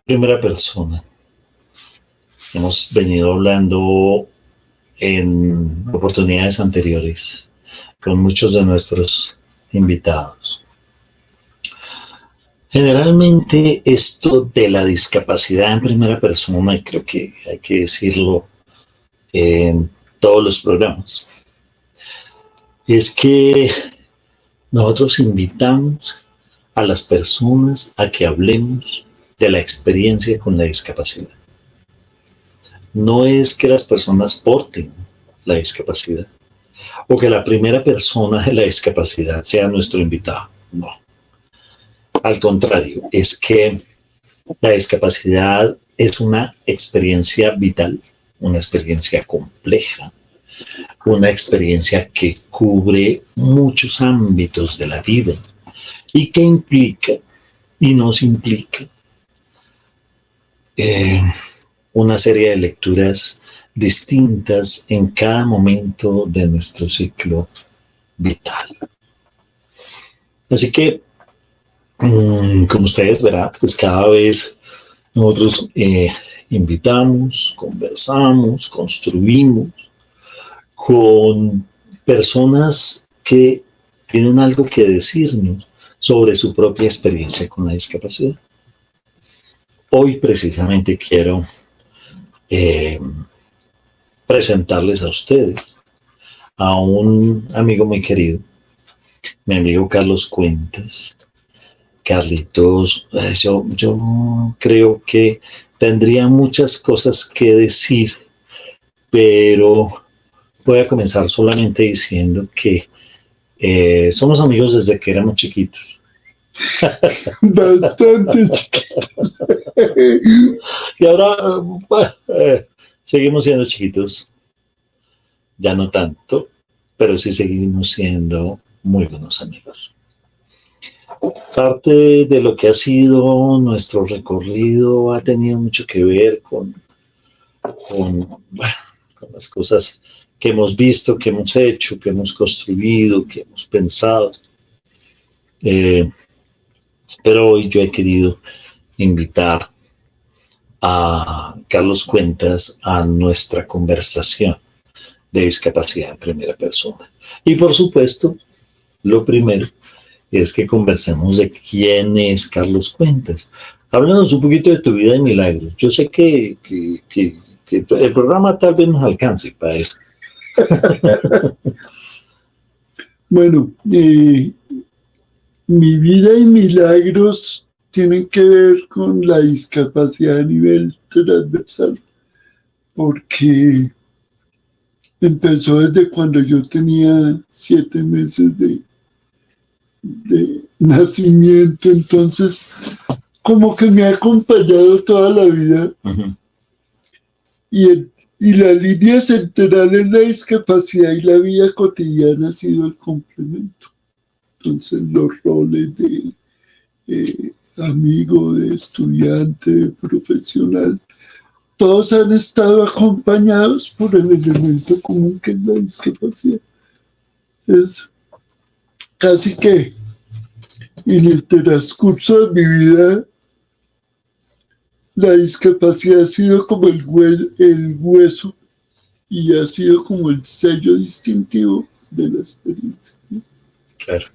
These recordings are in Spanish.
Primera persona. Hemos venido hablando en oportunidades anteriores con muchos de nuestros invitados. Generalmente esto de la discapacidad en primera persona, y creo que hay que decirlo en todos los programas, es que nosotros invitamos a las personas a que hablemos de la experiencia con la discapacidad. No es que las personas porten la discapacidad o que la primera persona de la discapacidad sea nuestro invitado. No. Al contrario, es que la discapacidad es una experiencia vital, una experiencia compleja, una experiencia que cubre muchos ámbitos de la vida y que implica y nos implica una serie de lecturas distintas en cada momento de nuestro ciclo vital. Así que, como ustedes verán, pues cada vez nosotros invitamos, conversamos, construimos con personas que tienen algo que decirnos sobre su propia experiencia con la discapacidad. Hoy precisamente quiero presentarles a ustedes a un amigo muy querido, mi amigo Carlos Cuentas. Carlitos, yo creo que tendría muchas cosas que decir, pero voy a comenzar solamente diciendo que somos amigos desde que éramos chiquitos. Bastante chiquitos. Y ahora seguimos siendo chiquitos, ya no tanto, pero sí seguimos siendo muy buenos amigos. Parte de lo que ha sido nuestro recorrido ha tenido mucho que ver con las cosas que hemos visto, que hemos hecho, que hemos construido, que hemos pensado. Pero hoy yo he querido invitar a Carlos Cuentas a nuestra conversación de discapacidad en primera persona. Y por supuesto, lo primero es que conversemos de quién es Carlos Cuentas. Háblanos un poquito de tu vida y milagros. Yo sé que el programa tal vez nos alcance para eso. Bueno, mi vida y milagros tienen que ver con la discapacidad a nivel transversal, porque empezó desde cuando yo tenía 7 meses de nacimiento, entonces como que me ha acompañado toda la vida. Uh-huh. Y la línea central en la discapacidad y la vida cotidiana ha sido el complemento. Entonces los roles de amigo, de estudiante, de profesional, todos han estado acompañados por el elemento común que es la discapacidad. Es casi que en el transcurso de mi vida, la discapacidad ha sido como el hueso y ha sido como el sello distintivo de la experiencia. Claro.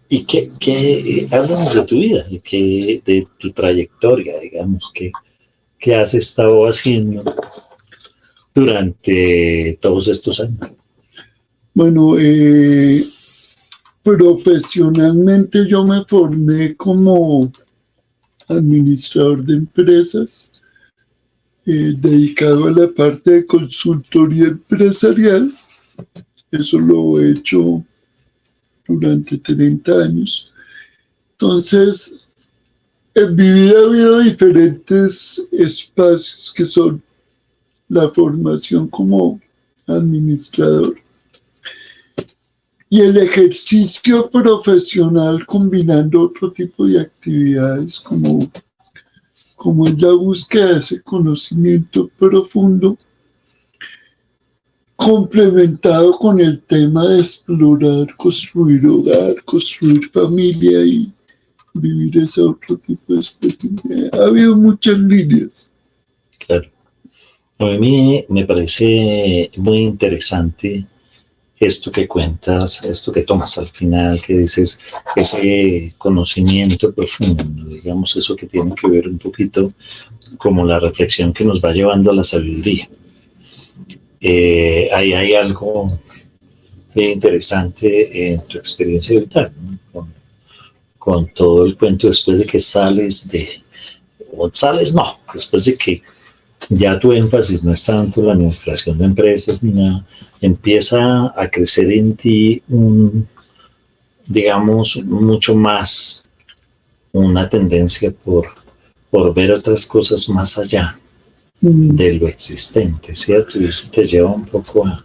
¿Y qué háblanos de tu vida, de tu trayectoria, digamos, qué has estado haciendo durante todos estos años? Bueno, profesionalmente yo me formé como administrador de empresas, dedicado a la parte de consultoría empresarial. Eso lo he hecho durante 30 años. Entonces, en mi vida ha habido diferentes espacios que son la formación como administrador y el ejercicio profesional combinando otro tipo de actividades como es la búsqueda de ese conocimiento profundo, complementado con el tema de explorar, construir hogar, construir familia y vivir ese otro tipo de experiencia. Ha habido muchas líneas. Claro. A mí me parece muy interesante esto que cuentas, esto que tomas al final, que dices, ese conocimiento profundo, digamos, eso que tiene que ver un poquito como la reflexión que nos va llevando a la sabiduría. Ahí hay algo bien interesante en tu experiencia vital, ¿no? Con todo el cuento después de que sales después de que ya tu énfasis no es tanto en la administración de empresas ni nada, empieza a crecer en ti digamos, mucho más una tendencia por ver otras cosas más allá de lo existente, ¿cierto? Y eso te lleva un poco a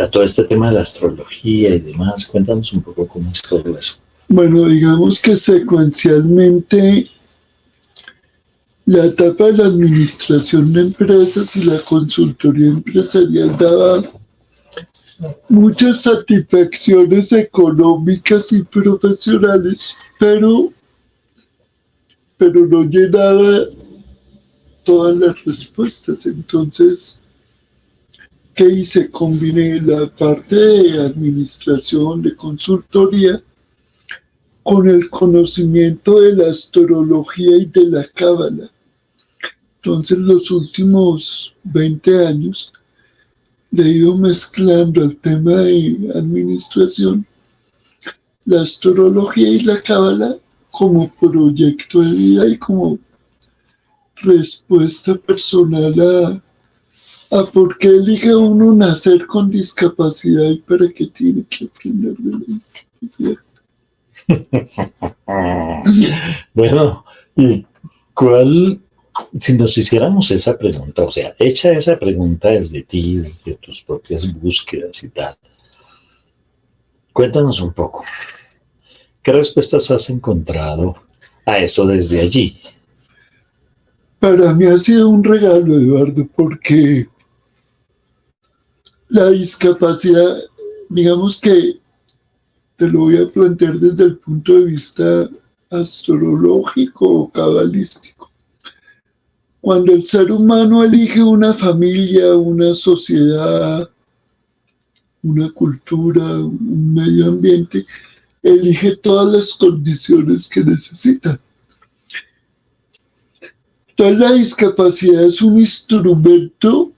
todo este tema de la astrología y demás. Cuéntanos un poco cómo es todo eso. Bueno, digamos que secuencialmente la etapa de la administración de empresas y la consultoría empresarial daba muchas satisfacciones económicas y profesionales, pero no llenaba todas las respuestas. Entonces, ¿qué hice? Combiné la parte de administración, de consultoría, con el conocimiento de la astrología y de la cábala. Entonces, los últimos 20 años le he ido mezclando el tema de administración, la astrología y la cábala como proyecto de vida y como respuesta personal a por qué elige uno nacer con discapacidad y para qué tiene que aprender de la discapacidad. Bueno, ¿y cuál, si nos hiciéramos esa pregunta, o sea, hecha esa pregunta desde ti, desde tus propias búsquedas y tal, cuéntanos un poco, ¿qué respuestas has encontrado a eso desde allí? Para mí ha sido un regalo, Eduardo, porque la discapacidad, digamos que te lo voy a plantear desde el punto de vista astrológico o cabalístico. Cuando el ser humano elige una familia, una sociedad, una cultura, un medio ambiente, elige todas las condiciones que necesita. Entonces la discapacidad es un instrumento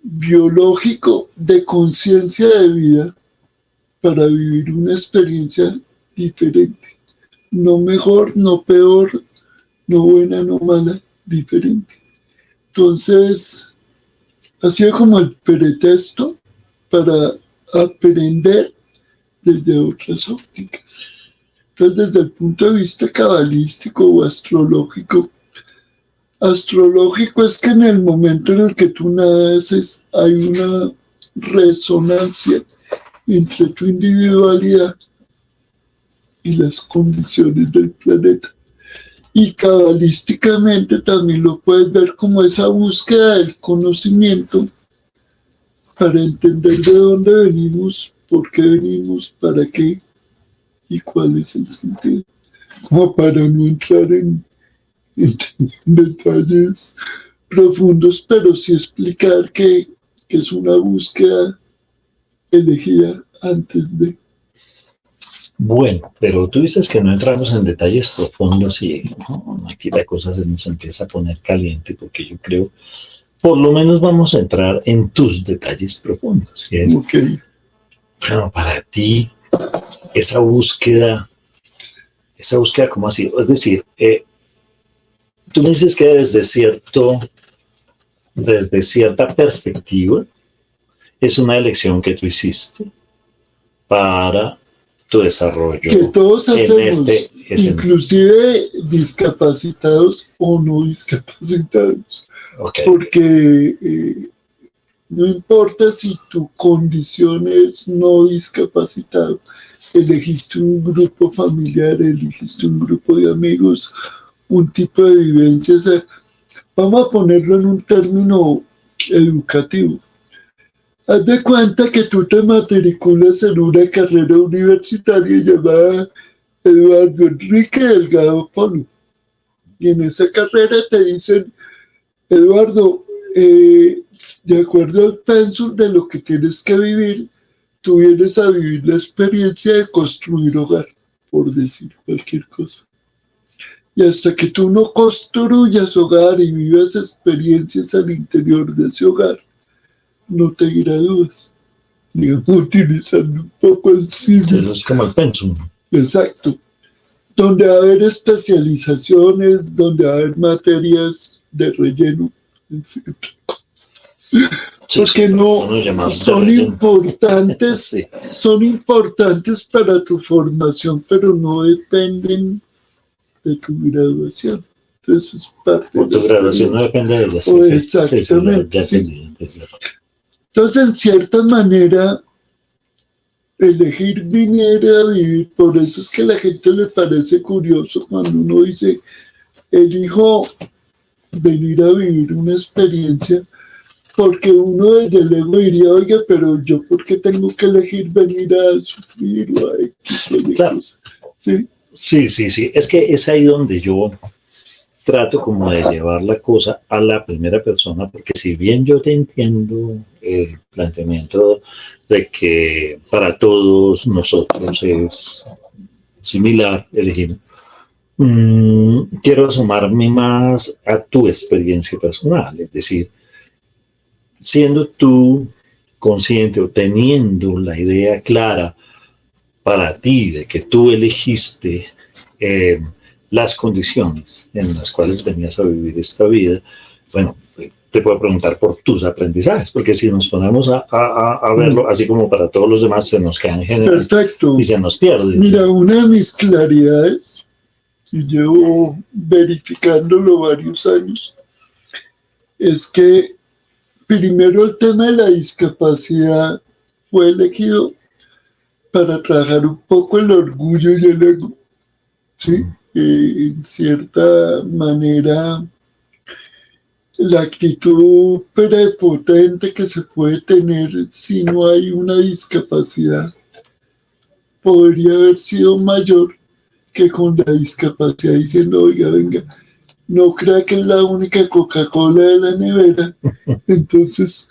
biológico de conciencia de vida para vivir una experiencia diferente. No mejor, no peor, no buena, no mala, diferente. Entonces, ha sido como el pretexto para aprender desde otras ópticas. Entonces, desde el punto de vista cabalístico o astrológico es que en el momento en el que tú naces hay una resonancia entre tu individualidad y las condiciones del planeta. Y cabalísticamente también lo puedes ver como esa búsqueda del conocimiento para entender de dónde venimos, por qué venimos, para qué y cuál es el sentido. Como para no entrar en detalles profundos, pero sí explicar que es una búsqueda elegida antes de. Bueno, pero tú dices que no entramos en detalles profundos y ¿no? Aquí la cosa se nos empieza a poner caliente porque yo creo, por lo menos vamos a entrar en tus detalles profundos. Y es, Okay. Bueno, para ti, esa búsqueda, ¿cómo ha sido? Es decir, tú me dices que desde cierta perspectiva, es una elección que tú hiciste para tu desarrollo Que todos en hacemos, este escenario. inclusive discapacitados o no discapacitados, Okay. porque no importa si tu condición es no discapacitado, elegiste un grupo familiar, elegiste un grupo de amigos, un tipo de vivencias. Vamos a ponerlo en un término educativo. Haz de cuenta que tú te matriculas en una carrera universitaria llamada Eduardo Enrique Delgado Polo. Y en esa carrera te dicen, Eduardo, de acuerdo al pensum de lo que tienes que vivir, tú vienes a vivir la experiencia de construir hogar, por decir cualquier cosa. Y hasta que tú no construyas hogar y vivas experiencias al interior de ese hogar, no te gradúas. Digamos, utilizando un poco el símil. Es como el pensum. Exacto. Donde va a haber especializaciones, donde va a haber materias de relleno, etc. Porque no son importantes, sí. Son importantes para tu formación, pero no dependen de tu graduación. Entonces es parte Por tu graduación no depende de ella. Sí, exactamente. Sí. Entonces, en cierta manera, elegir venir a vivir, por eso es que a la gente le parece curioso cuando uno dice, elijo venir a vivir una experiencia, porque uno desde luego diría, oiga, pero yo ¿por qué tengo que elegir venir a sufrir o a X o Y claro. cosas? ¿Sí? Sí. Es que es ahí donde yo trato como de llevar la cosa a la primera persona, porque si bien yo te entiendo el planteamiento de que para todos nosotros es similar elegir, quiero asomarme más a tu experiencia personal, es decir, siendo tú consciente o teniendo la idea clara para ti de que tú elegiste las condiciones en las cuales venías a vivir esta vida, bueno, te puedo preguntar por tus aprendizajes, porque si nos ponemos a verlo, así como para todos los demás, se nos quedan generales. Perfecto. Y se nos pierde. Mira, una de mis claridades, y llevo verificándolo varios años, es que primero el tema de la discapacidad fue elegido para trabajar un poco el orgullo y el ego, ¿sí? En cierta manera, la actitud prepotente que se puede tener si no hay una discapacidad podría haber sido mayor que con la discapacidad diciendo, oiga, venga, no crea que es la única Coca-Cola de la nevera, entonces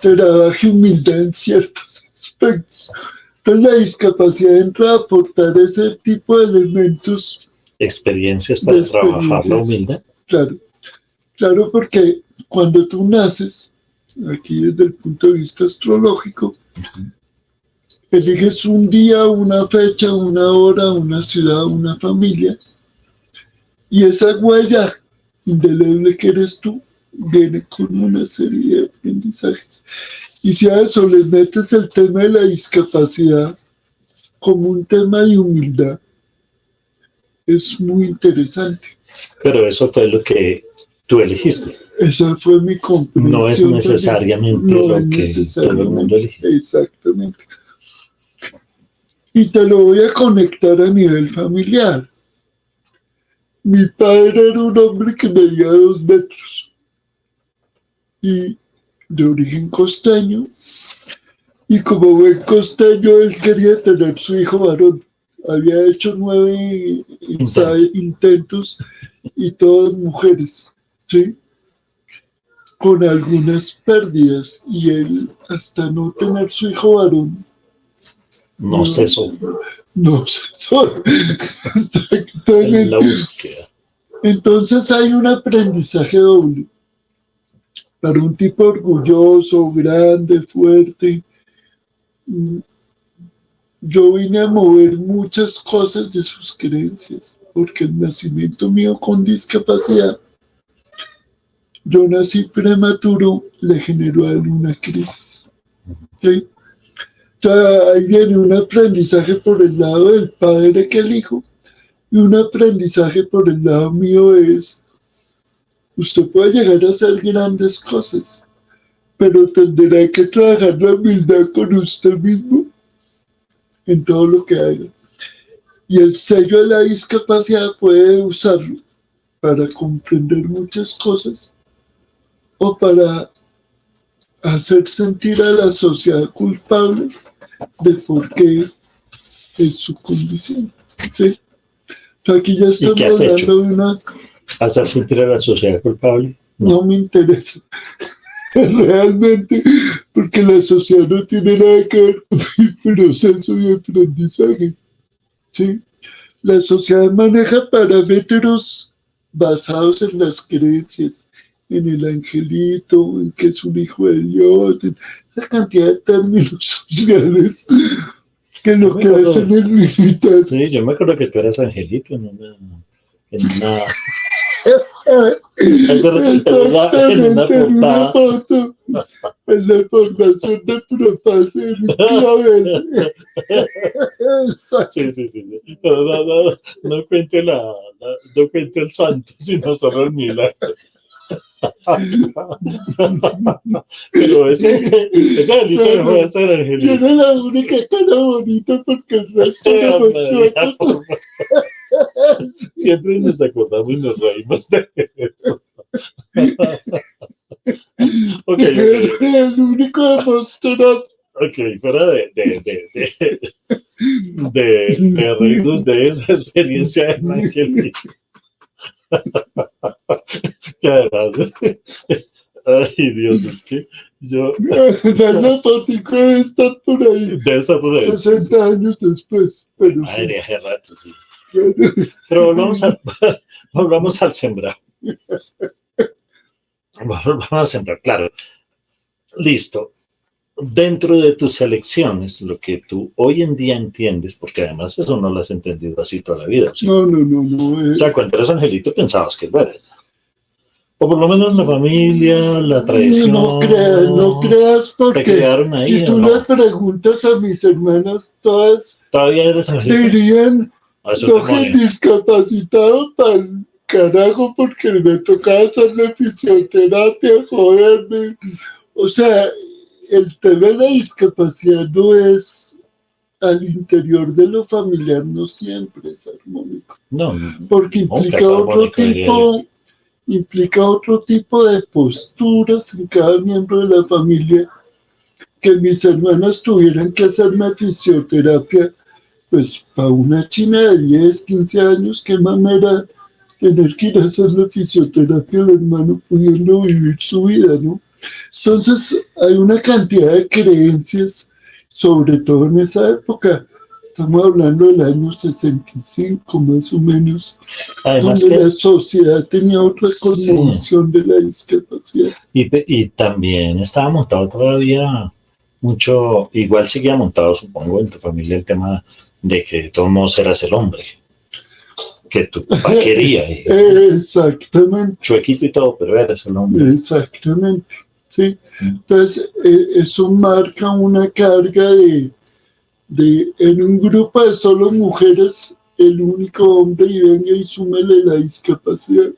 trabaje humildad en ciertos aspectos. Entonces la discapacidad entra a aportar ese tipo de elementos. Experiencias para trabajar la humildad. Claro, porque cuando tú naces, aquí desde el punto de vista astrológico, eliges un día, una fecha, una hora, una ciudad, una familia, y esa huella indeleble que eres tú viene con una serie de aprendizajes. Y si a eso le metes el tema de la discapacidad como un tema de humildad, es muy interesante. Pero eso fue lo que tú elegiste. Esa fue mi comprensión. No es necesariamente lo que todo el mundo elige. Exactamente. Y te lo voy a conectar a nivel familiar. Mi padre era un hombre que medía 2 metros y de origen costeño, y como buen costeño él quería tener su hijo varón. Había hecho 9 intentos y todas mujeres, ¿sí? Con algunas pérdidas, y él hasta no tener su hijo varón no cesó. Exactamente. En la búsqueda. Entonces hay un aprendizaje doble. Para un tipo orgulloso, grande, fuerte, yo vine a mover muchas cosas de sus creencias, porque el nacimiento mío con discapacidad, yo nací prematuro, le generó a él una crisis. ¿Sí? Entonces, ahí viene un aprendizaje por el lado del padre que elijo, y un aprendizaje por el lado mío es, usted puede llegar a hacer grandes cosas, pero tendrá que trabajar la humildad con usted mismo en todo lo que haga. Y el sello de la discapacidad puede usarlo para comprender muchas cosas o para hacer sentir a la sociedad culpable de por qué es su condición. Sí. Aquí ya ¿Y qué estamos has hecho? hablando de una... ¿Hacer sentir a la sociedad culpable? No me interesa. Realmente, porque la sociedad no tiene nada que ver con mi proceso de aprendizaje. ¿Sí? La sociedad maneja parámetros basados en las creencias, en el angelito, en que es un hijo de Dios, en esa cantidad de términos sociales que lo que hacen es limitar. Sí, yo me acuerdo que tú eras angelito en una en una portada. Foto, en la formación de propazo en un clavel. Sí. No cuente no cuente el santo, sino solo el milagro. Pero ese angelito dejó de ser Yo angelito. era la única cara bonita porque el resto era machueco. Siempre nos acordamos y nos reímos de eso. Ok. El único demostrado. Ok, fuera de reírnos de esa experiencia en angelito. Que además, ay Dios, es que yo... La fotico debe estar por ahí. De esa por ahí. 60 años después. Pero Madre, sí. hace rato, sí. Pero volvamos al sembrar. Vamos a sembrar, claro. Listo. Dentro de tus elecciones, lo que tú hoy en día entiendes, porque además eso no lo has entendido así toda la vida. ¿Sí? No. O sea, cuando eras angelito pensabas que bueno, o por lo menos la familia, la tradición. No creas porque te quedaron ahí, si tú le preguntas a mis hermanas, todas todavía eres angelito. Dirían, no que discapacitado para el carajo porque me tocaba hacerle fisioterapia, joderme. O sea, el tema de la discapacidad no es al interior de lo familiar, no siempre es armónico. No, porque implica otro tipo de posturas en cada miembro de la familia. Que mis hermanas tuvieran que hacerme fisioterapia, pues para una china de 10, 15 años, qué mamera tener que ir a hacerle fisioterapia al hermano pudiendo vivir su vida, ¿no? Entonces hay una cantidad de creencias, sobre todo en esa época. Estamos hablando del año 65 más o menos, además donde la sociedad tenía otra cosmovisión de la discapacidad. Y también estaba montado todavía mucho, igual seguía montado, supongo, en tu familia el tema de que de todos modos eras el hombre, que tu papá quería. Exactamente. Chuequito y todo, pero eras el hombre. Exactamente, sí. Entonces, eso marca una carga de en un grupo de solo mujeres, el único hombre y venga y súmele la discapacidad.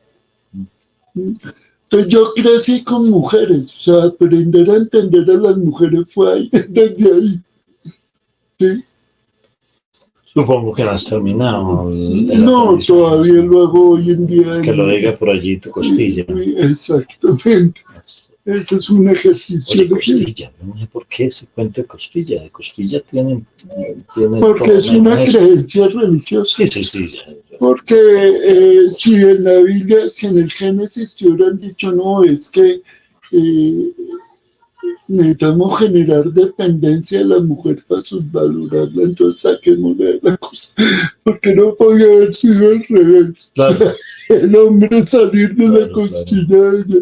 Entonces yo crecí con mujeres, o sea, aprender a entender a las mujeres fue ahí, desde ahí. ¿Sí? Supongo que no has terminado. No, todavía lo hago hoy en día. Que lo diga por allí tu costilla. Exactamente. Ese es un ejercicio. Oye, costilla, no sé por qué ese cuento de costilla. De costilla tiene porque es una creencia religiosa. Sí. Porque si en la Biblia, si en el Génesis te hubieran dicho, no, es que necesitamos generar dependencia de la mujer para subvalorarla, entonces saquémosle la cosa, porque no podía haber sido al revés. Claro. El hombre salir de la costilla de ella.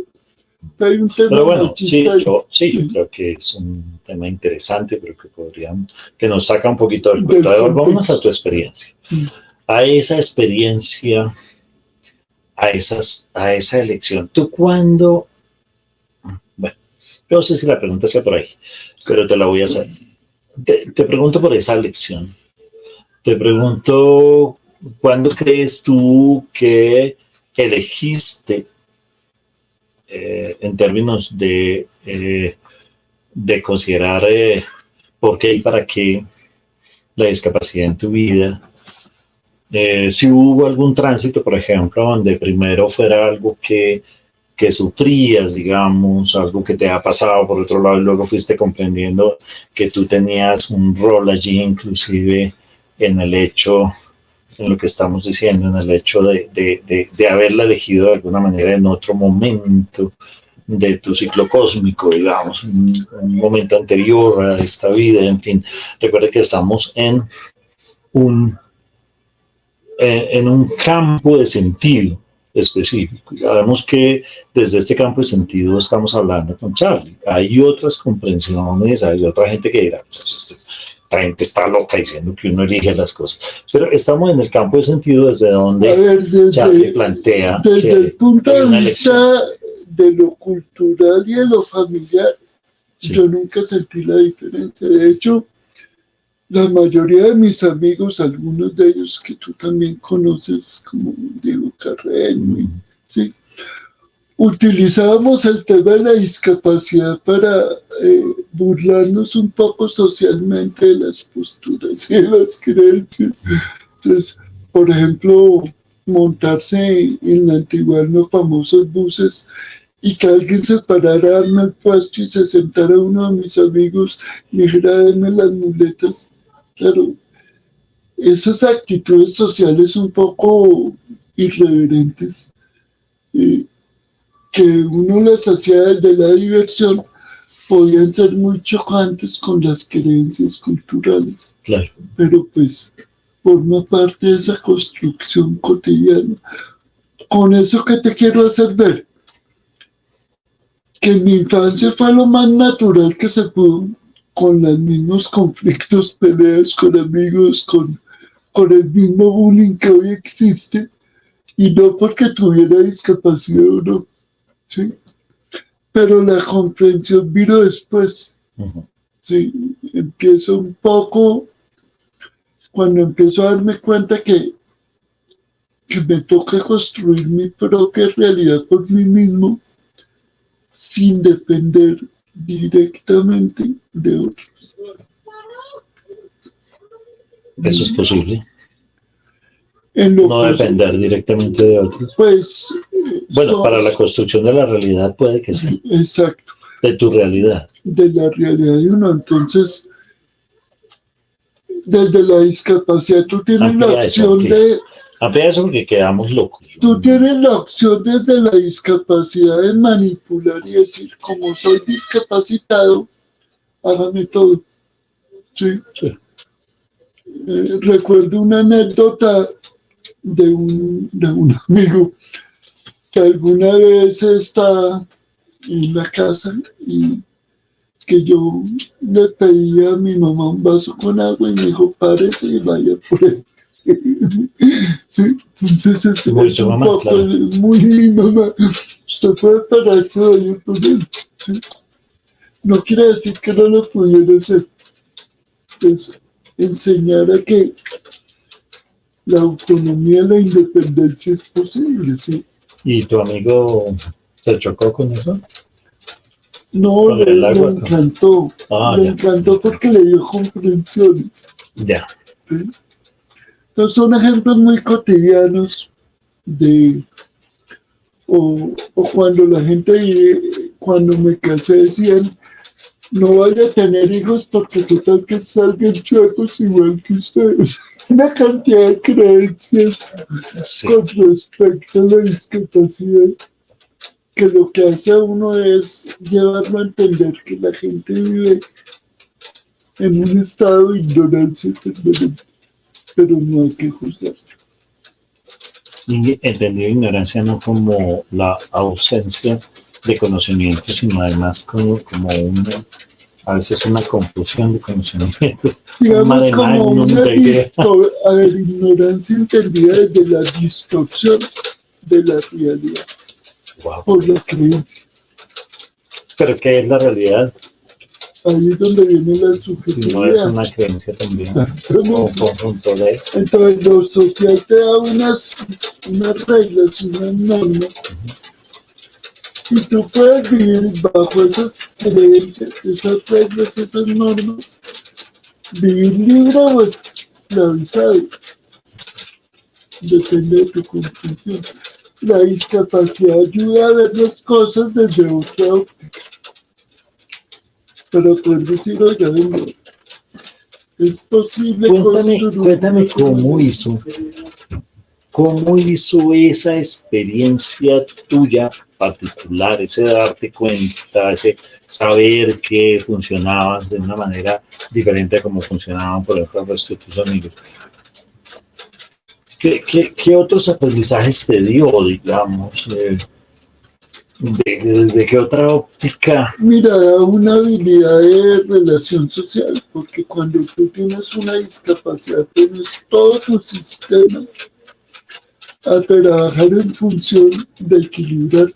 Hay un tema. Pero bueno, yo creo que es un tema interesante, pero que nos saca un poquito del cuento. Volvamos a tu experiencia. A esa experiencia, a esa elección. ¿Tú cuándo? Bueno, no sé si la pregunta sea por ahí, pero te la voy a hacer. Te pregunto por esa elección. Te pregunto, ¿cuándo crees tú que elegiste en términos de considerar por qué y para qué la discapacidad en tu vida? Si hubo algún tránsito, por ejemplo, donde primero fuera algo que sufrías, digamos, algo que te ha pasado por otro lado y luego fuiste comprendiendo que tú tenías un rol allí, inclusive en el hecho en lo que estamos diciendo, en el hecho de haberla elegido de alguna manera en otro momento de tu ciclo cósmico, digamos, un momento anterior a esta vida, en fin. Recuerda que estamos un, en un campo de sentido específico. Y sabemos que desde este campo de sentido estamos hablando con Charlie. Hay otras comprensiones, hay otra gente que dirá, la gente está loca diciendo que uno elige las cosas. Pero estamos en el campo de sentido desde donde Charlie plantea desde el punto de vista elección de lo cultural y de lo familiar, sí. Yo nunca sentí la diferencia. De hecho, la mayoría de mis amigos, algunos de ellos que tú también conoces, como Diego Carreño, ¿sí? Utilizábamos el tema de la discapacidad para burlarnos un poco socialmente de las posturas y de las creencias. Entonces, por ejemplo, montarse en la antigüedad en los famosos buses y que alguien se parara a darme el puesto y se sentara uno de mis amigos y dijera, denme las muletas. Claro, esas actitudes sociales un poco irreverentes que uno las hacía desde la diversión podían ser muy chocantes con las creencias culturales. Claro. Pero pues forma parte de esa construcción cotidiana. Con eso que te quiero hacer ver, que en mi infancia fue lo más natural que se pudo, con los mismos conflictos, peleas con amigos, con el mismo bullying que hoy existe, y no porque tuviera discapacidad o no, ¿sí? Pero la comprensión vino después, ¿sí? Empiezo un poco, cuando empiezo a darme cuenta que me toca construir mi propia realidad por mí mismo, sin depender directamente de otros. Eso es posible. No depender directamente de otros. Pues, bueno, para la construcción de la realidad puede que sí. Exacto. De tu realidad. De la realidad de uno. Entonces, desde la discapacidad tú tienes la opción de... Amplía eso porque quedamos locos. Tú tienes la opción desde la discapacidad de manipular y decir, como soy discapacitado, hágame todo. ¿Sí? Sí. Recuerdo una anécdota de un amigo que alguna vez está en la casa y que yo le pedí a mi mamá un vaso con agua y me dijo, párese y vaya por él. Sí, entonces es un mamá, poco claro. muy mi mamá. Usted puede pararse y vaya por él. ¿Sí? No quiere decir que no lo pudiera hacer. Es enseñar a que la autonomía y la independencia es posible, ¿sí? ¿Y tu amigo se chocó con eso? No, le encantó. Le encantó porque le dio comprensiones. Ya. ¿Sí? Entonces son ejemplos muy cotidianos de... O cuando la gente, cuando me casé, decían, no vaya a tener hijos porque total que salgan chuecos igual que ustedes. Una cantidad de creencias con respecto a la discapacidad, que lo que hace a uno es llevarlo a entender que la gente vive en un estado de ignorancia permanente, pero no hay que juzgar. Y entendido ignorancia no como la ausencia de conocimiento, sino además como una, a veces una confusión de conocimiento. Digamos como una ignorancia entendida desde la distorsión de la realidad. Wow. Por la creencia. ¿Pero qué es la realidad? Ahí es donde viene la subjetividad. Si no es una creencia también, o un conjunto de... Entonces lo social te da unas reglas, unas normas, y tú puedes vivir bajo esas creencias, esas reglas, esas normas, vivir libre o esclavizado. Depende de tu comprensión. La discapacidad ayuda a ver las cosas desde otra óptica. Para poder decir, oiga, venga, Es posible Cuéntame cómo hizo esa experiencia tuya particular, ese darte cuenta, ese saber que funcionabas de una manera diferente a como funcionaban, por ejemplo, el resto de tus amigos. ¿Qué otros aprendizajes te dio, digamos? ¿De qué otra óptica? Mira, da una habilidad de relación social, porque cuando tú tienes una discapacidad, tienes todo tu sistema a trabajar en función de equilibrar,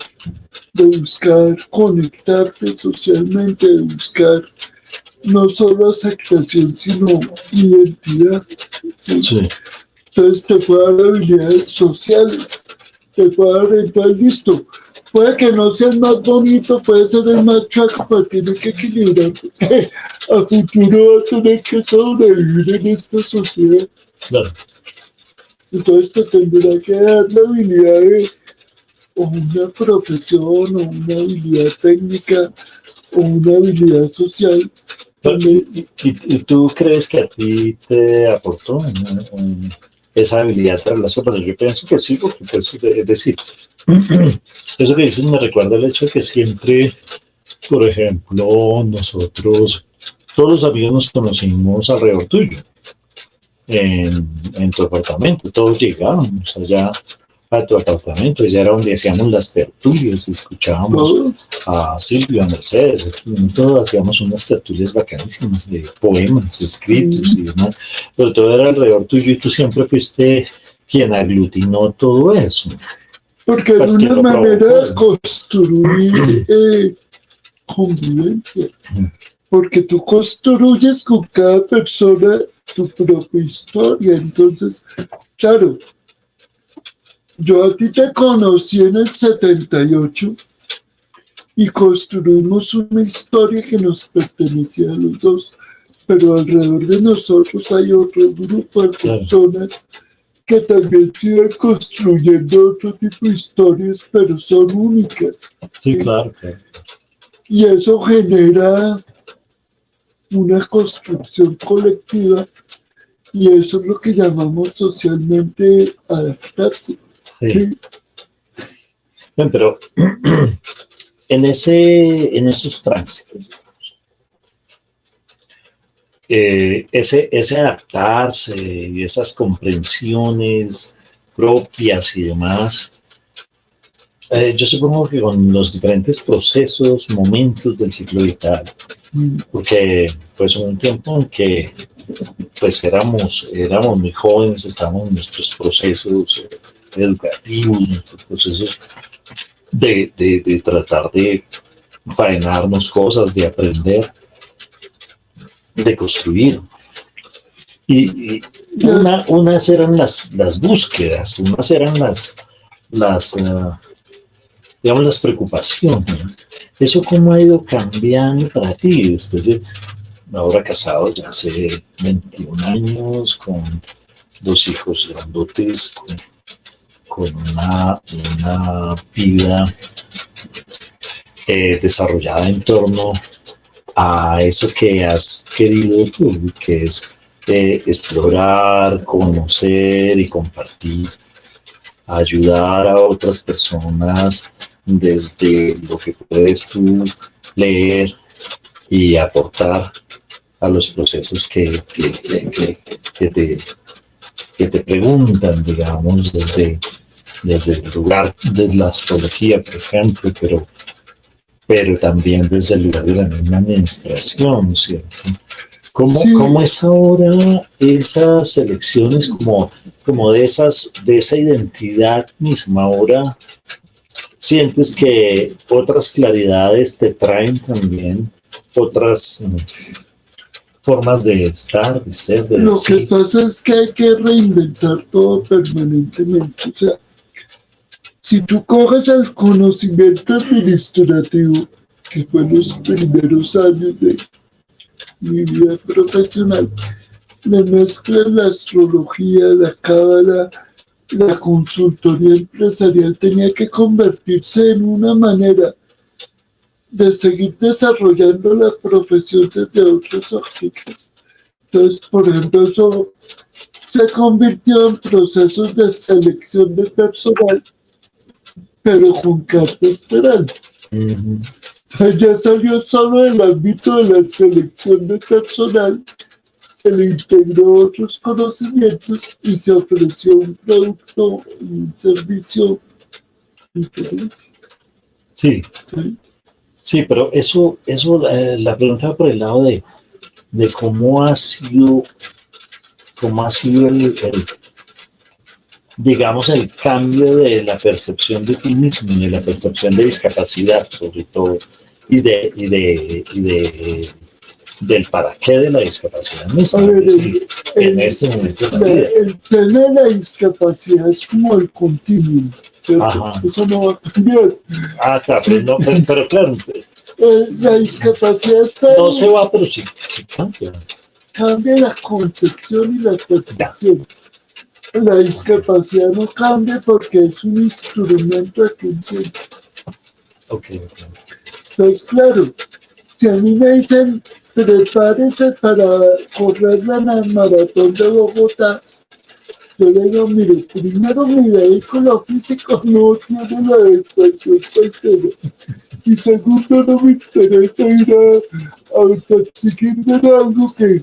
de buscar conectarte socialmente, de buscar no solo aceptación, sino identidad. ¿Sí? Sí. Entonces te puede dar habilidades sociales, te puede dar entonces listo. Puede que no sea el más bonito, puede ser el más chaco, pero tiene que equilibrar. Porque a futuro va a tener que sobrevivir en esta sociedad. Claro. Entonces te tendrá que dar la habilidad de o una profesión, o una habilidad técnica, o una habilidad social. ¿Y tú crees que a ti te aportó esa habilidad de relación? Pero yo pienso que sí, porque pues, es decir, eso que dices me recuerda el hecho de que siempre, por ejemplo, nosotros, todos los amigos nos conocimos alrededor tuyo, en tu apartamento, todos llegábamos allá a tu apartamento, ya era donde hacíamos las tertulias, escuchábamos a Silvio, a Mercedes, todos hacíamos unas tertulias bacanísimas de poemas escritos y demás, pero todo era alrededor tuyo y tú siempre fuiste quien aglutinó todo eso. Porque es una manera de construir convivencia, porque tú construyes con cada persona tu propia historia. Entonces, claro, yo a ti te conocí en el 78 y construimos una historia que nos pertenecía a los dos, pero alrededor de nosotros hay otro grupo de personas que también siguen construyendo otro tipo de historias, pero son únicas. Sí, claro. Y eso genera una construcción colectiva y eso es lo que llamamos socialmente adaptarse. Sí. Bien, pero en esos tránsitos, ese adaptarse y esas comprensiones propias y demás, yo supongo que con los diferentes procesos, momentos del ciclo vital, porque pues hubo un tiempo en que pues éramos muy jóvenes, estábamos en nuestros procesos educativos, nuestros procesos de tratar de faenarnos cosas, de aprender, de construir. Y unas eran las búsquedas, unas eran digamos, las preocupaciones. ¿Eso cómo ha ido cambiando para ti después de ahora casado ya hace 21 años, con 2 hijos grandotes, con una vida desarrollada en torno a eso que has querido tú, que es explorar, conocer y compartir, ayudar a otras personas desde lo que puedes tú leer y aportar a los procesos que te preguntan, digamos, desde el lugar de la astrología, por ejemplo, pero también desde el lugar de la misma administración, ¿cierto? ¿Cómo es ahora esas elecciones como de esa identidad misma? Ahora sientes que otras claridades te traen también otras formas de estar, de ser, de Lo decir. que pasa es que hay que reinventar todo permanentemente. O sea, si tú coges el conocimiento administrativo, que fue los primeros años de mi vida profesional, le mezclas la astrología, la cábala, la consultoría empresarial, tenía que convertirse en una manera de seguir desarrollando la profesión desde otras ópticas. Entonces, por ejemplo, eso se convirtió en procesos de selección de personal, pero con carta esperal. Ya salió solo del ámbito de la selección de personal, se le integró otros conocimientos y se ofreció un producto y un servicio diferente. Sí, sí, pero eso la pregunta va por el lado de cómo ha sido digamos, el cambio de la percepción de ti mismo y de la percepción de discapacidad, sobre todo, y del para qué de la discapacidad misma. A ver, En este momento de la vida. el tema de la discapacidad es como el continuum, ¿cierto? Eso no va a cambiar. Claro, Sí. pero claro. La discapacidad está... No se va, pero sí cambia. Cambia la concepción y la percepción. La discapacidad no cambia porque es un instrumento de conciencia. Okay. Entonces, claro, si a mí me dicen, prepárese para correr la maratón de Bogotá, yo le digo, mire, primero mi vehículo físico no tiene la adecuación cualquiera. Y segundo, no me interesa ir a autoexigirme algo que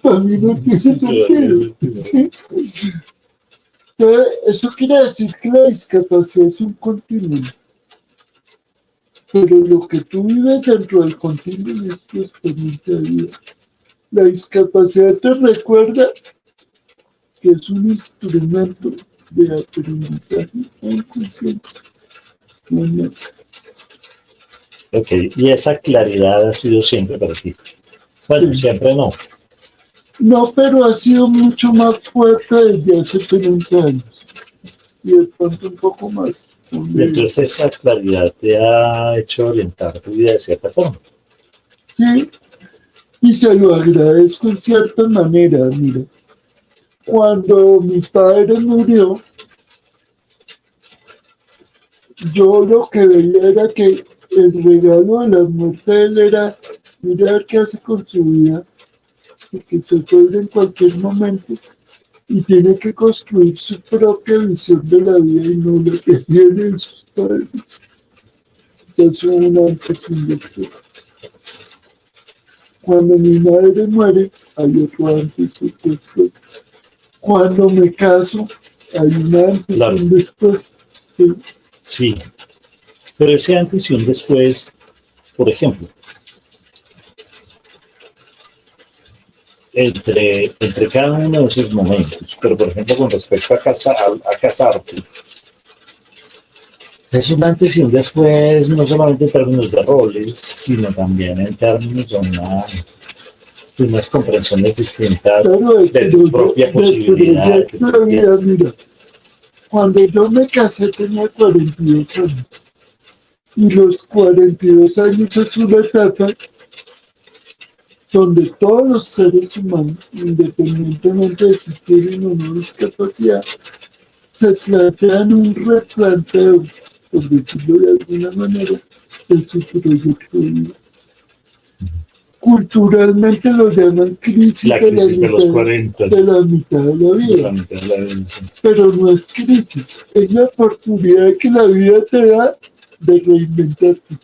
también no tiene sentido. ¿Sí? Entonces, eso quiere decir que la discapacidad es un continuum. Pero lo que tú vives dentro del continuum es tu experiencia de vida. La discapacidad te recuerda que es un instrumento de aprendizaje en conciencia. Ok, y esa claridad ha sido siempre para ti. Bueno, sí. Siempre no. No, pero ha sido mucho más fuerte desde hace 30 años. Y de pronto un poco más. Y entonces esa claridad te ha hecho orientar tu vida de cierta forma. Sí, y se lo agradezco en cierta manera. Mira, cuando mi padre murió, yo lo que veía era que el regalo de la muerte de él era mirar qué hace con su vida, porque se puede en cualquier momento y tiene que construir su propia visión de la vida y no la que tienen sus padres. Eso es un antes y un después. Cuando mi madre muere, hay otro antes y otro después. Cuando me caso, hay un antes y un después. Sí, pero ese antes y un después, por ejemplo, entre cada uno de esos momentos, pero por ejemplo con respecto a casarte, es un antes y un después, no solamente en términos de roles, sino también en términos de unas comprensiones distintas de tu propia posibilidad. Mira, cuando yo me casé tenía 42 años. Y los 42 años es una etapa donde todos los seres humanos, independientemente de si tienen o no discapacidad, se plantean un replanteo, por decirlo de alguna manera, de su proyecto de vida. Culturalmente lo llaman crisis, la crisis de los 40. De la mitad de la vida. Sí. Pero no es crisis, es la oportunidad que la vida te da de reinventarte.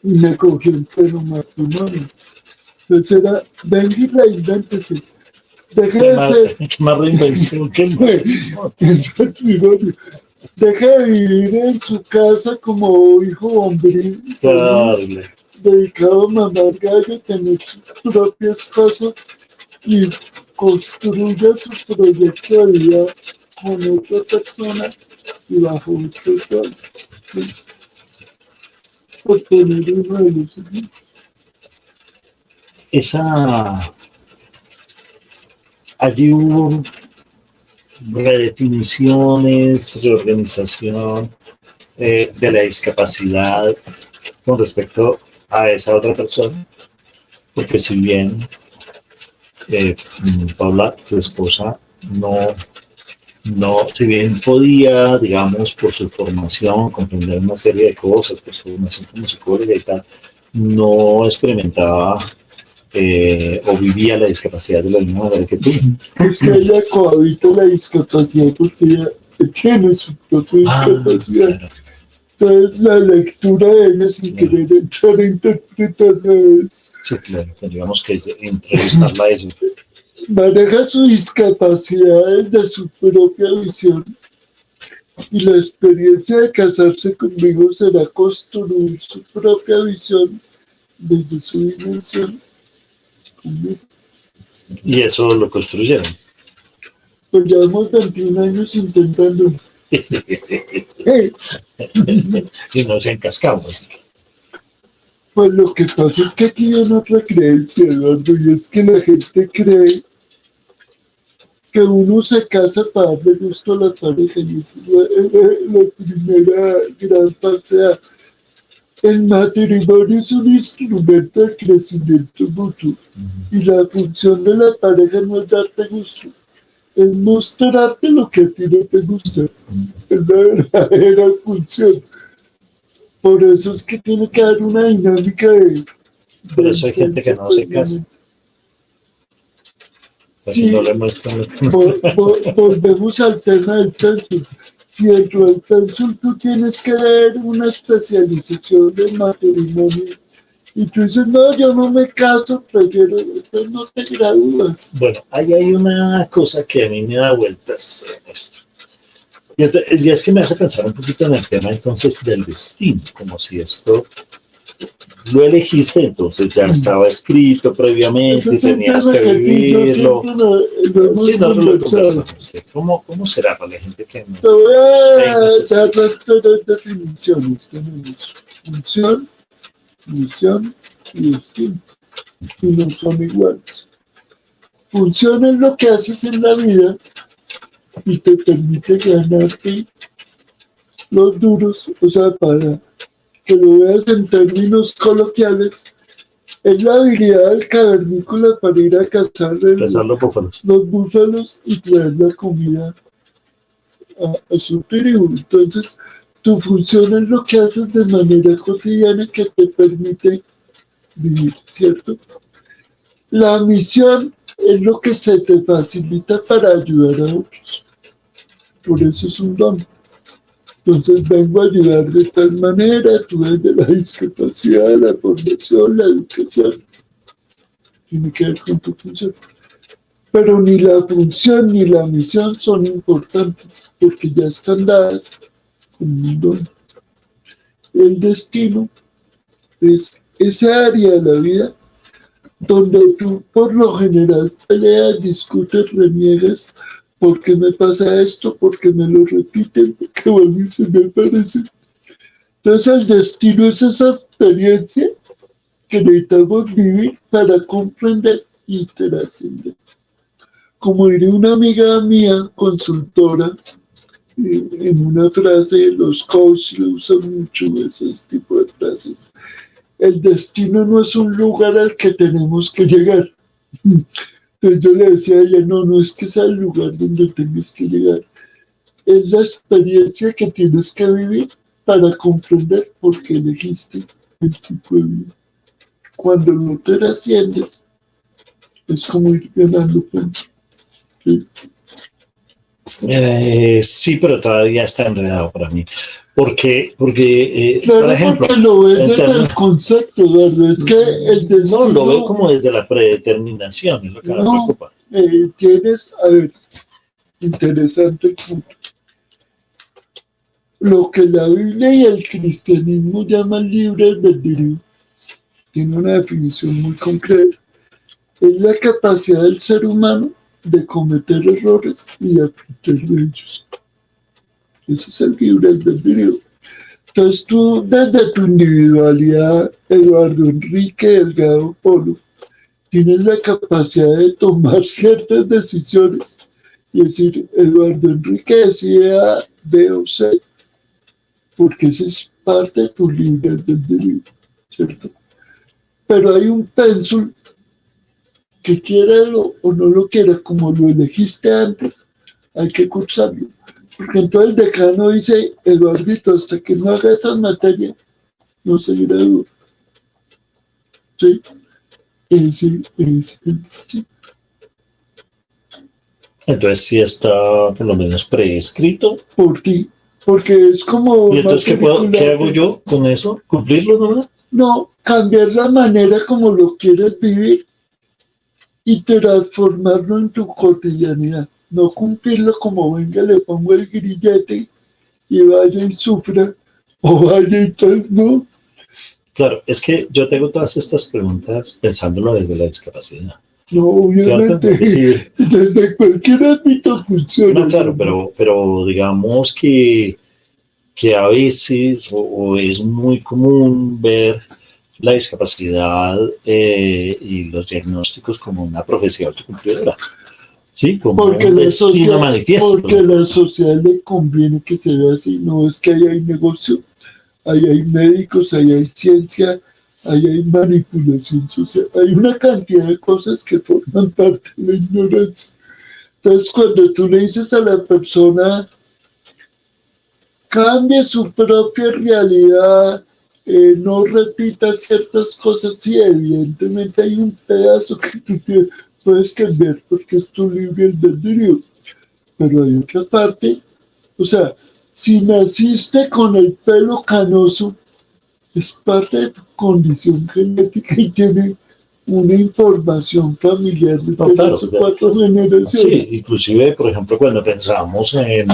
Y me cogió el pleno matrimonio. Entonces era, venga y reinvéntese. Deje de ser... Más reinvención que el matrimonio. Deje de vivir en su casa como hijo bombril. Claro. Dedicado a mamar gallo, tener sus propias cosas y construya su proyecto de vida con otra persona y bajo otro sol. ¿Sí? Por poner uno de los ejemplos. Allí hubo redefiniciones, reorganización de la discapacidad con respecto a esa otra persona, porque si bien Paula, tu esposa, si bien podía, digamos, por su formación, comprender una serie de cosas, por su formación como psicóloga y tal, no experimentaba o vivía la discapacidad de la misma manera que tú. Es que ella cohabita la discapacidad porque ella tiene su propia discapacidad. Claro. Entonces la lectura de ella sin querer entrar a interpretar es... Sí, claro, tendríamos que entrevistarla a ella. Maneja su discapacidad desde su propia visión y la experiencia de casarse conmigo será construir su propia visión desde su dimensión conmigo. Y eso lo construyeron. Pues llevamos 21 años intentando. Y no se han cascado. Pues lo que pasa es que aquí hay otra creencia, Eduardo, y es que la gente cree que uno se casa para darle gusto a la pareja, y esa es la primera gran falsedad. El matrimonio es un instrumento de crecimiento mutuo, y la función de la pareja no es darte gusto, es mostrarte lo que a ti no te gusta. Es la verdadera función. Por eso es que tiene que haber una dinámica de... Por eso hay gente que no se casa. Sí, no le muestran. volvemos al tema del pensum. Si dentro del pensum tú tienes que ver una especialización de matrimonio y tú dices, no, yo no me caso, prefiero, entonces no te gradúas. Bueno, ahí hay una cosa que a mí me da vueltas en esto. Y es que me hace pensar un poquito en el tema entonces del destino, como si esto lo elegiste, entonces ya estaba escrito previamente y tenías que vivirlo. Sí, no lo conversamos. ¿Cómo será para la gente que no? Te voy a dar las tres definiciones. Tenemos función, misión y destino. Y no son iguales. Función es lo que haces en la vida y te permite ganarte los duros, o sea, para que lo veas en términos coloquiales, es la habilidad del cavernícola para ir a cazar los búfalos y traer la comida a su tribu. Entonces, tu función es lo que haces de manera cotidiana que te permite vivir, ¿cierto? La misión es lo que se te facilita para ayudar a otros. Por eso es un don. Entonces vengo a ayudar de tal manera, tú desde la discapacidad, la formación, la educación. Tiene que ver con tu función. Pero ni la función ni la misión son importantes, porque ya están dadas con un don. El destino es esa área de la vida donde tú por lo general peleas, discutes, reniegas. ¿Por qué me pasa esto? ¿Por qué me lo repiten? Porque a mí se me parece. Entonces el destino es esa experiencia que necesitamos vivir para comprender y trascender. Como diría una amiga mía, consultora, en una frase, los coaches usan mucho ese tipo de frases. El destino no es un lugar al que tenemos que llegar. Entonces yo le decía a ella, no es que sea el lugar donde tienes que llegar. Es la experiencia que tienes que vivir para comprender por qué elegiste el tipo de vida. Cuando no te trasciendes, es como ir ganando puntos. ¿Sí? Sí, pero todavía está enredado para mí. Porque claro, por ejemplo, porque lo ves desde el concepto, ¿verdad? Es que el destino... No, lo veo como desde la predeterminación, es lo que me preocupa. Tienes, a ver, interesante el punto. Lo que la Biblia y el cristianismo llaman libre albedrío tiene una definición muy concreta. Es la capacidad del ser humano de cometer errores y de aprender de ellos. Ese es el libre albedrío. Entonces tú, desde tu individualidad, Eduardo Enrique Delgado Polo, tienes la capacidad de tomar ciertas decisiones y decir, Eduardo Enrique decide A, B o C, porque esa es parte de tu libre albedrío, ¿cierto? Pero hay un pénsul que quiéralo o no lo quiera, como lo elegiste antes, hay que cursarlo. Porque entonces el decano dice, Eduardito, hasta que no haga esa materia, no se gradúa. ¿Sí? ese es el distinto. Entonces sí está por lo menos prescrito. Por ti, porque es como... ¿Y entonces qué hago yo con eso? ¿Cumplirlo nomás? No, cambiar la manera como lo quieres vivir y transformarlo en tu cotidianidad. No cumplirlo como venga, le pongo el grillete y vaya y sufra, o vaya y tal, ¿no? Claro, es que yo tengo todas estas preguntas pensándolo desde la discapacidad. No, obviamente, sí. desde cualquier ámbito funciona. No, claro, pero digamos que a veces o es muy común ver la discapacidad y los diagnósticos como una profecía autocumplidora. Sí, como porque un destino manifiesto. Porque a la sociedad le conviene que se vea así. No es que ahí hay negocio, ahí hay médicos, ahí hay ciencia, ahí hay manipulación social. Hay una cantidad de cosas que forman parte de la ignorancia. Entonces, cuando tú le dices a la persona, cambie su propia realidad, no repita ciertas cosas, sí, evidentemente hay un pedazo que tú puedes cambiar porque es tu libre albedrío, pero hay otra parte, o sea, si naciste con el pelo canoso, es parte de tu condición genética y tiene una información familiar de claro, 4 generaciones. Sí, inclusive, por ejemplo, cuando pensamos en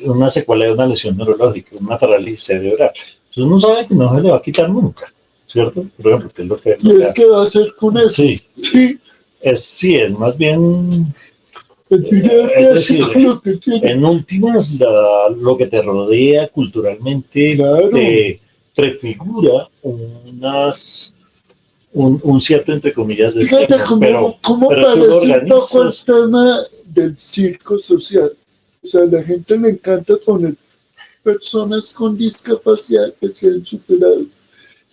una secuela de una lesión neurológica, una parálisis cerebral, entonces uno sabe que no se le va a quitar nunca, ¿cierto? Por ejemplo, que es lo que... Y es que va a hacer con eso. Sí, es más bien... Es decir, en últimas, lo que te rodea culturalmente te prefigura un cierto, entre comillas, destino. Fíjate cómo parece un poco el tema del circo social. O sea, a la gente le encanta poner personas con discapacidad que se han superado.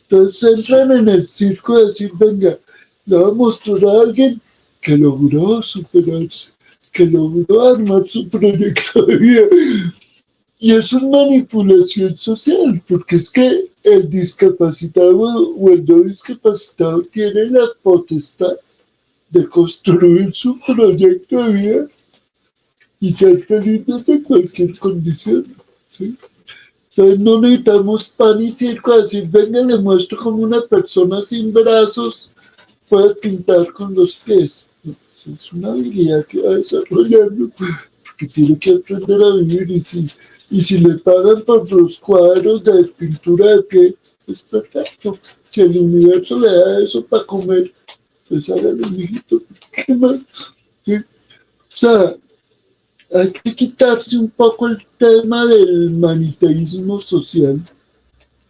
Entonces entran en el circo a decir, venga, le voy a mostrar a alguien que logró superarse, que logró armar su proyecto de vida. Y eso es manipulación social, porque es que el discapacitado o el no discapacitado tiene la potestad de construir su proyecto de vida y ser feliz desde cualquier condición, ¿sí? Entonces no necesitamos pan y circo a decir, venga, le muestro como una persona sin brazos puede pintar con los pies. Es una habilidad que va desarrollando, porque tiene que aprender a vivir y si le pagan por los cuadros de pintura de pie, es perfecto. Si el universo le da eso para comer, pues hágale, mijito, ¿qué más? ¿Sí? O sea, hay que quitarse un poco el tema del maniqueísmo social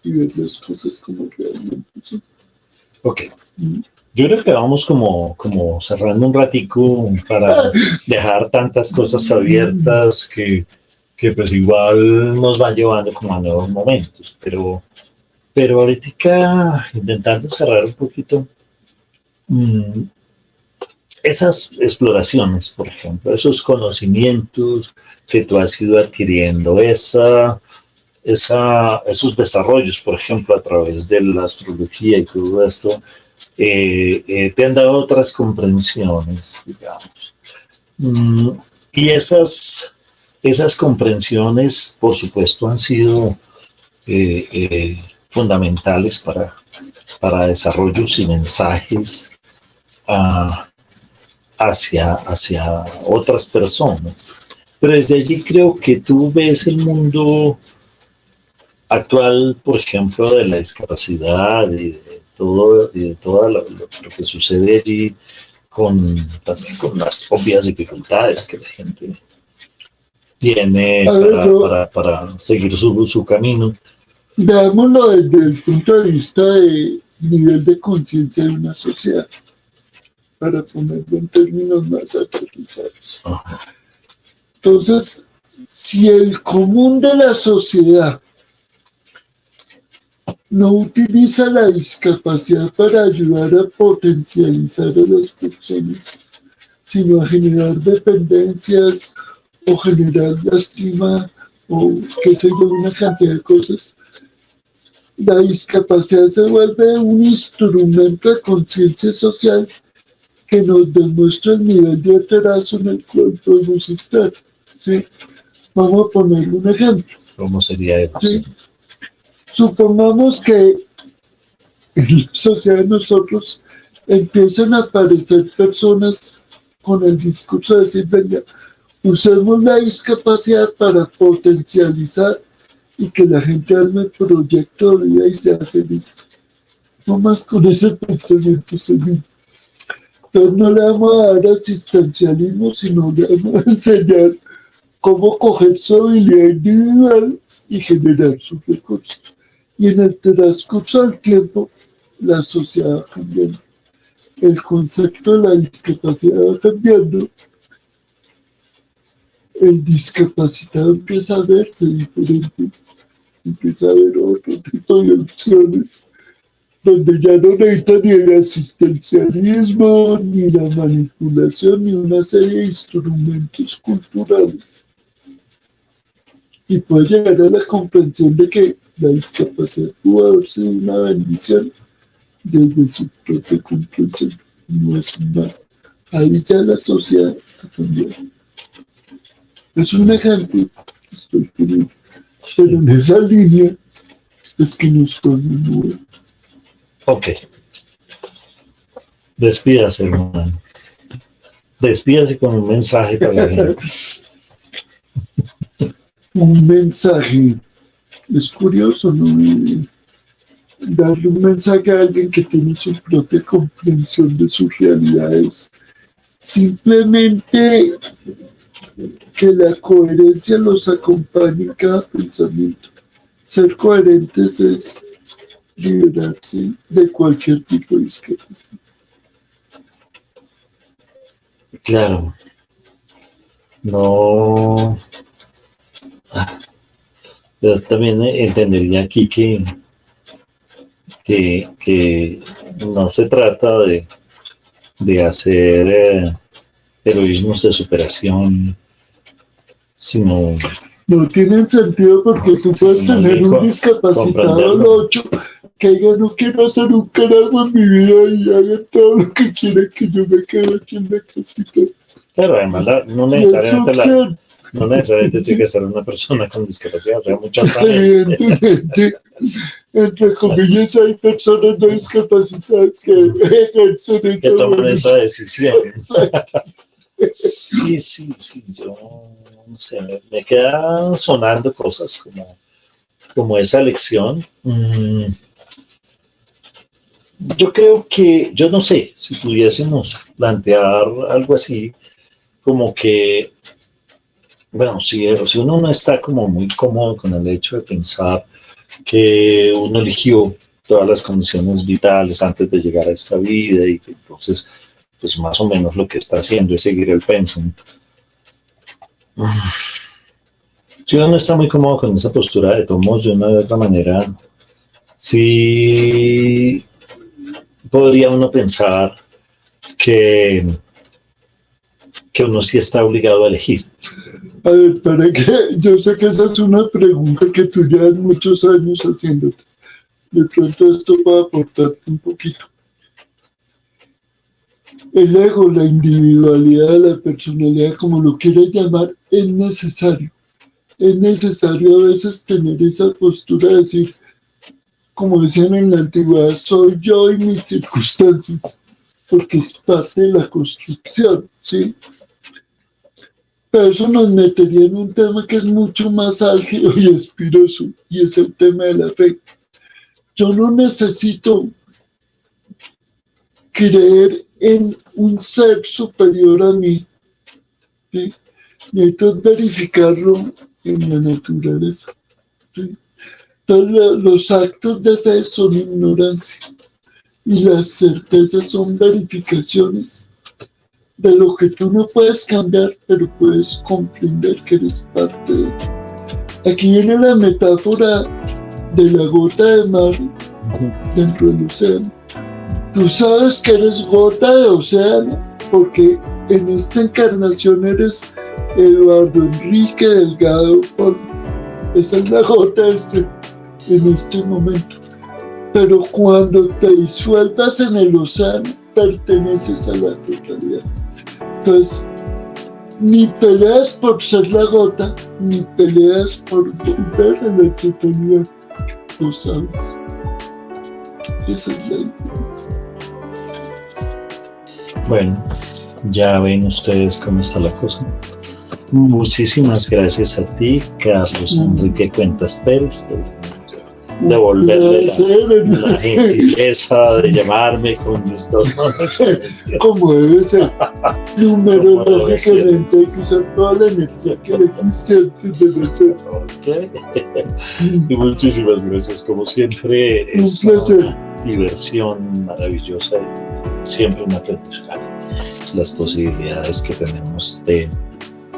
y ver las cosas como realmente son. Ok. Yo creo que vamos como cerrando un ratico para dejar tantas cosas abiertas que pues igual nos van llevando como a nuevos momentos, pero ahorita intentando cerrar un poquito esas exploraciones, por ejemplo, esos conocimientos que tú has ido adquiriendo, esos desarrollos, por ejemplo, a través de la astrología y todo esto, te han dado otras comprensiones, digamos. Y esas comprensiones, por supuesto, han sido fundamentales para desarrollos y mensajes hacia otras personas. Pero desde allí creo que tú ves el mundo actual, por ejemplo, de la discapacidad y de todo lo que sucede allí, también con las obvias dificultades que la gente tiene para seguir su camino. Veámoslo desde el punto de vista de nivel de conciencia de una sociedad, para ponerlo en términos más aterrizados. Entonces, si el común de la sociedad no utiliza la discapacidad para ayudar a potencializar a las personas, sino a generar dependencias o generar lástima o qué sé yo, una cantidad de cosas, la discapacidad se vuelve un instrumento de conciencia social que nos demuestra el nivel de atraso en el cual podemos estar, ¿sí? Vamos a poner un ejemplo. ¿Cómo sería eso? ¿Sí? Supongamos que en la sociedad de nosotros empiezan a aparecer personas con el discurso de decir, venga, usemos la discapacidad para potencializar y que la gente arme el proyecto de vida y sea feliz. No más con ese pensamiento, señor. Entonces no le vamos a dar asistencialismo, sino le vamos a enseñar cómo coger su habilidad individual y generar sus recursos. Y en el transcurso del tiempo, la sociedad va cambiando. El concepto de la discapacidad va cambiando. El discapacitado empieza a verse diferente. Empieza a ver otro tipo de opciones, donde ya no necesita ni el asistencialismo, ni la manipulación, ni una serie de instrumentos culturales. Y puede llegar a la comprensión de que la discapacidad pudo haber sido una bendición desde su propia comprensión. No es un mal. Ahí ya la sociedad ha cambiado. Es un ejemplo que estoy poniendo. Pero en esa línea es que nos podemos mover. Ok. Despídase, hermano. Despídase con un mensaje para la gente. Un mensaje. Es curioso, ¿no? Darle un mensaje a alguien que tiene su propia comprensión de sus realidades. Simplemente que la coherencia los acompañe en cada pensamiento. Ser coherentes es liberarse de cualquier tipo de discapacidad. Claro. No. Yo también entendería aquí que no se trata de hacer heroísmos de superación, sino... No tienen sentido porque tú puedes tener un discapacitado al 8 que diga no quiero hacer un carajo en mi vida y haga todo lo que quiera que yo me quede aquí en la casita. Claro, además no necesariamente tiene que ser una persona con discapacidad, o sea, muchas veces. Evidentemente, entre comillas, hay personas no discapacitadas que toman esa decisión. Sí, yo no sé, me quedan sonando cosas como esa lección. Yo creo que, yo no sé, si pudiésemos plantear algo así, como que, bueno, si uno no está como muy cómodo con el hecho de pensar que uno eligió todas las condiciones vitales antes de llegar a esta vida y que entonces, pues más o menos lo que está haciendo es seguir el pensum. Si uno no está muy cómodo con esa postura, de todos modos, de una u otra manera, sí podría uno pensar que uno sí está obligado a elegir. A ver, para que yo sé que esa es una pregunta que tú llevas muchos años haciéndote. De pronto esto va a aportarte un poquito. El ego, la individualidad, la personalidad, como lo quieras llamar, es necesario. Es necesario a veces tener esa postura de decir, como decían en la antigüedad, soy yo y mis circunstancias, porque es parte de la construcción, ¿sí? Pero eso nos metería en un tema que es mucho más álgido y espiroso, y es el tema de la fe. Yo no necesito creer en un ser superior a mí, ¿sí? Necesito verificarlo en la naturaleza, ¿sí? Entonces, los actos de fe son ignorancia y las certezas son verificaciones de lo que tú no puedes cambiar, pero puedes comprender que eres parte de ello. Aquí viene la metáfora de la gota de mar dentro del océano. Tú sabes que eres gota de océano porque en esta encarnación eres Eduardo Enrique Delgado Polvo. Esa es la gota en este momento. pero cuando te disuelvas en el océano, perteneces a la totalidad. Entonces, ni peleas por ser la gota, ni peleas por volver a la totalidad. Lo sabes. Esa es la diferencia. Bueno, ya ven ustedes cómo está la cosa. Muchísimas gracias a ti, Carlos Enrique Cuentas Pérez, por devolverle la gentileza de llamarme con estos nombres. Como debe ser. Numerológicamente hay que usar toda la energía que existe antes de nacer. Okay. Y muchísimas gracias, como siempre. Un es placer. Una diversión maravillosa y siempre un aprendizaje. Las posibilidades que tenemos de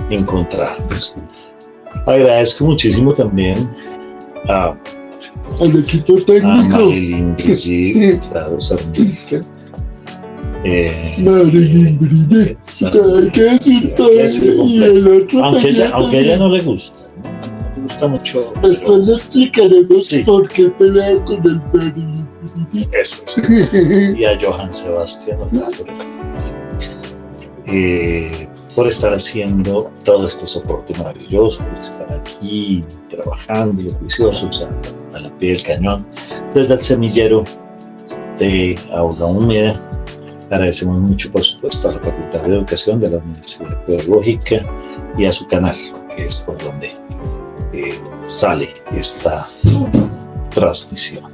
encontrarnos. Agradezco muchísimo también al equipo a técnico. Marilyn Brigitte, claro, Sarmiento. Marilyn Brigitte, hay que decir todo. Y el otro aunque a ella no le gusta, no le gusta mucho. Después le explicaremos sí. Por qué pelea con el Marilyn Brigitte. Eso. Y a Johann Sebastián por estar haciendo todo este soporte maravilloso, por estar aquí trabajando, juiciosos a la pie del cañón, desde el semillero de Aula Húmeda. Agradecemos mucho, por supuesto, a la Facultad de Educación de la Universidad Pedagógica y a su canal, que es por donde sale esta transmisión.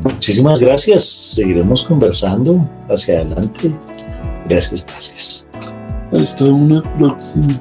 Muchísimas gracias, seguiremos conversando hacia adelante. Gracias. Hasta una próxima.